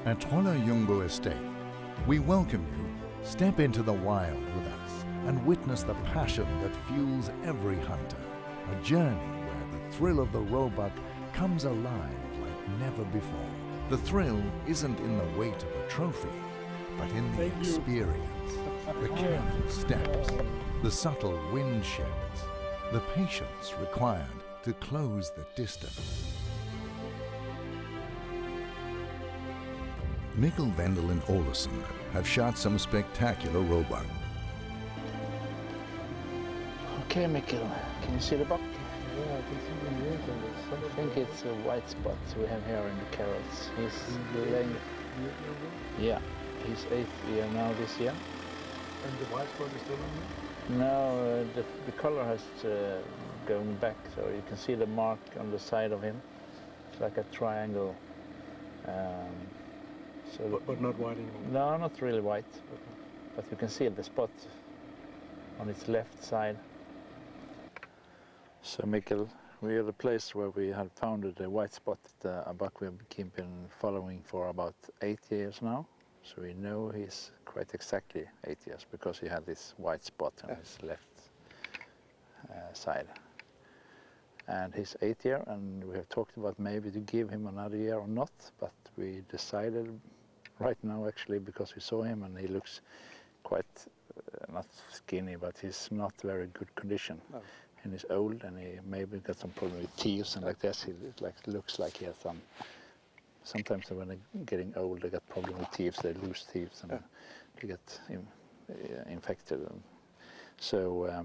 At Trolle Ljungby estate, we welcome you. Step into the wild with us and witness the passion that fuels every hunter. A journey where the thrill of the roebuck comes alive like never before. The thrill isn't in the weight of a trophy, but in the experience, the careful steps, the subtle wind shifts, the patience required to close the distance. Mikkel, Vendelin and Larsson have shot some spectacular roebuck. Okay, Mikkel, can you see the buck? Yeah, I can see the ears on this. I think it's a white spot we have here in the carrots. He's laying. Yeah, he's 8th year now this year. And the white spot is still on there? No, the color has gone back, so you can see the mark on the side of him. It's like a triangle. But not white anymore? No, not really white. Okay. But you can see the spot on its left side. So Mikkel, we are the place where we had found the white spot, a buck we've been following for about 8 years now. So we know he's quite exactly 8 years because he had this white spot on his left side. And he's 8 year, and we have talked about maybe to give him another year or not, but we decided right now actually because we saw him and he looks quite, not skinny, but he's not very good condition. No. And he's old and he maybe got some problem with teeth and like this. He looks like he has some, sometimes when they're getting old they get problem with teeth, they lose teeth and they get infected. So I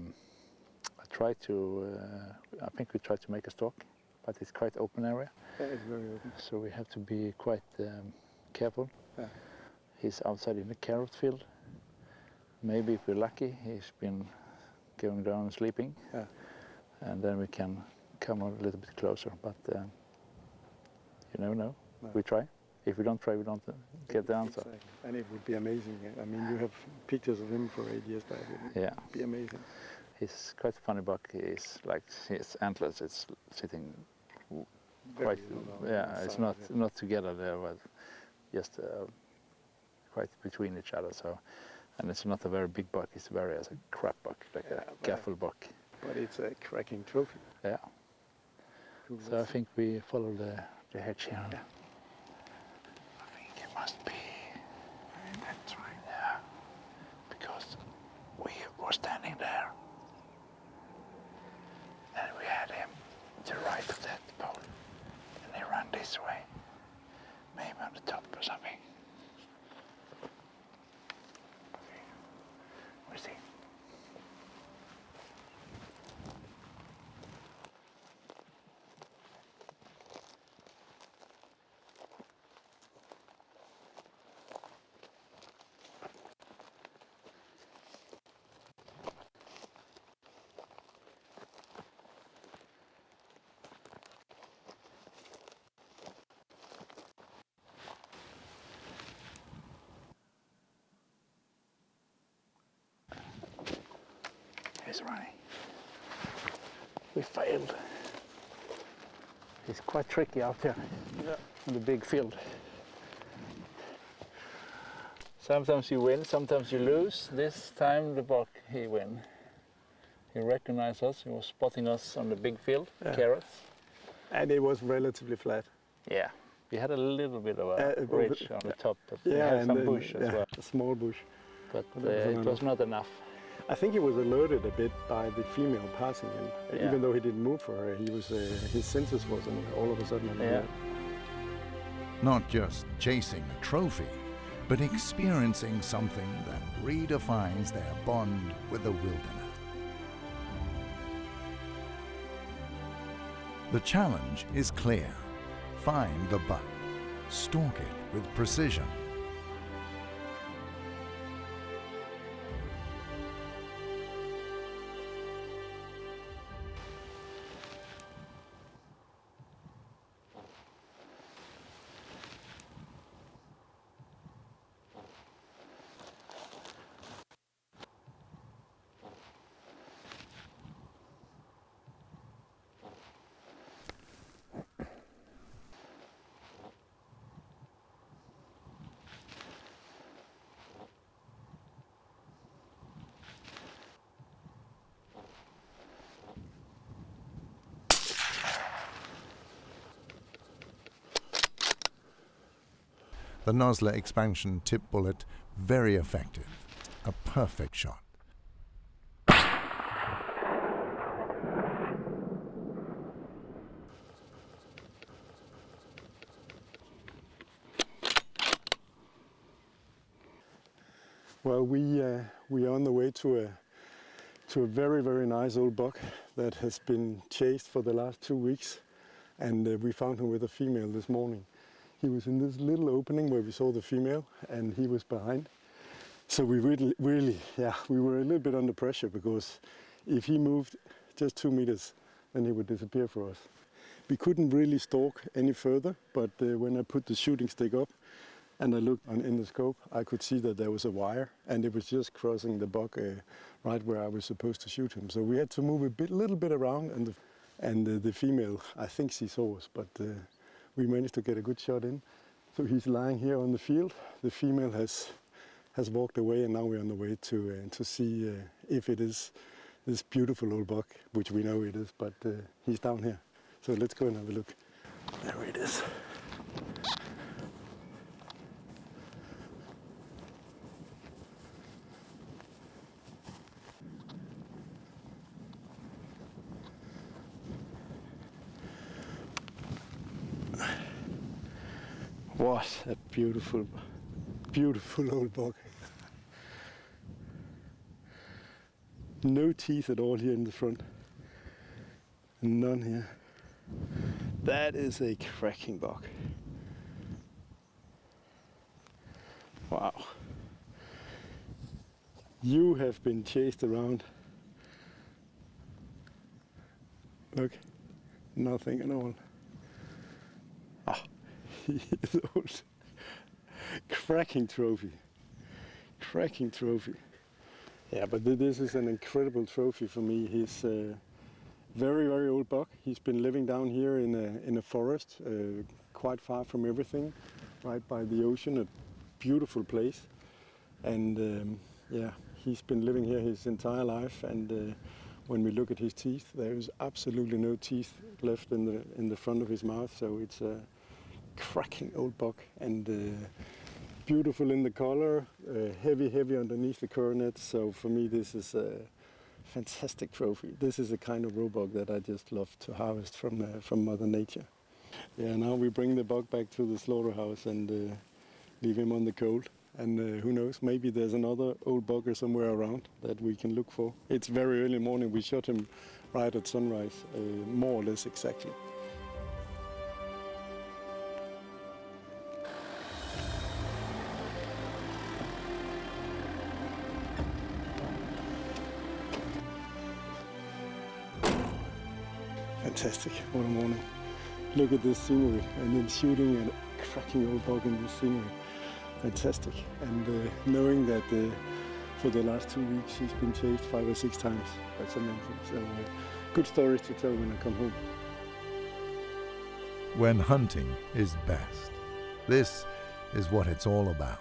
think we try to make a stalk, but it's quite open area. Yeah, it's very open. So we have to be quite careful. Yeah. He's outside in the carrot field. Maybe if we're lucky, he's been going down and sleeping. Yeah. And then we can come a little bit closer, but you never know. No. We try. If we don't try, we don't get the answer. Exactly. And it would be amazing. I mean, you have pictures of him for 8 years back. It would be amazing. He's quite a funny buck. He's like his antlers. It's sitting quite. It's not together there, but just quite between each other. So, and it's not a very big buck. It's very as a crap buck, like a gaffle buck. But it's a cracking trophy. Yeah. Cool. So I think we follow the hedge here. Yeah. I think it must be that's right. Yeah. Because we were standing there. And we had him to the right of that pole. And he ran this way. Maybe on the top or something. We see. He's running. We failed. It's quite tricky out here on the big field. Sometimes you win, sometimes you lose. This time the buck, he win. He recognized us, he was spotting us on the big field, carrots. And it was relatively flat. Yeah, we had a little bit of a ridge on the top, but we had some bush as well. A small bush. But it was not enough. I think he was alerted a bit by the female passing him. Even though he didn't move for her, he was his senses wasn't all of a sudden on the ground. Not just chasing a trophy, but experiencing something that redefines their bond with the wilderness. The challenge is clear. Find the buck, stalk it with precision. The Nosler expansion tip bullet, very effective. A perfect shot. Well, we are on the way to a very, very nice old buck that has been chased for the last 2 weeks, and we found him with a female this morning. He was in this little opening where we saw the female, and he was behind. So we really, we were a little bit under pressure, because if he moved just 2 meters, then he would disappear for us. We couldn't really stalk any further, but when I put the shooting stick up and I looked in the scope, I could see that there was a wire, and it was just crossing the buck right where I was supposed to shoot him. So we had to move a little bit around, and the female, I think she saw us, but we managed to get a good shot in. So he's lying here on the field. The female has walked away, and now we're on the way to see if it is this beautiful old buck, which we know it is, but he's down here. So let's go and have a look. There it is. What a beautiful, beautiful old buck. No teeth at all here in the front. None here. That is a cracking buck. Wow. You have been chased around. Look, nothing at all. Ah. He is old. Cracking trophy. Cracking trophy. Yeah, but this is an incredible trophy for me. He's a very, very old buck. He's been living down here in a forest, quite far from everything, right by the ocean, a beautiful place. And yeah, he's been living here his entire life. And when we look at his teeth, there is absolutely no teeth left in the front of his mouth. So it's a cracking old buck, and beautiful in the color, heavy underneath the coronet. So for me, this is a fantastic trophy. This is a kind of roebuck that I just love to harvest from Mother Nature. Yeah, now we bring the buck back to the slaughterhouse and leave him on the cold. And who knows, maybe there's another old bucker somewhere around that we can look for. It's very early morning. We shot him right at sunrise, more or less exactly. Fantastic, what a morning. Look at this scenery, and then shooting a cracking old buck in this scenery. Fantastic. And knowing that for the last 2 weeks he's been chased 5 or 6 times, that's amazing. So good stories to tell when I come home. When hunting is best, this is what it's all about.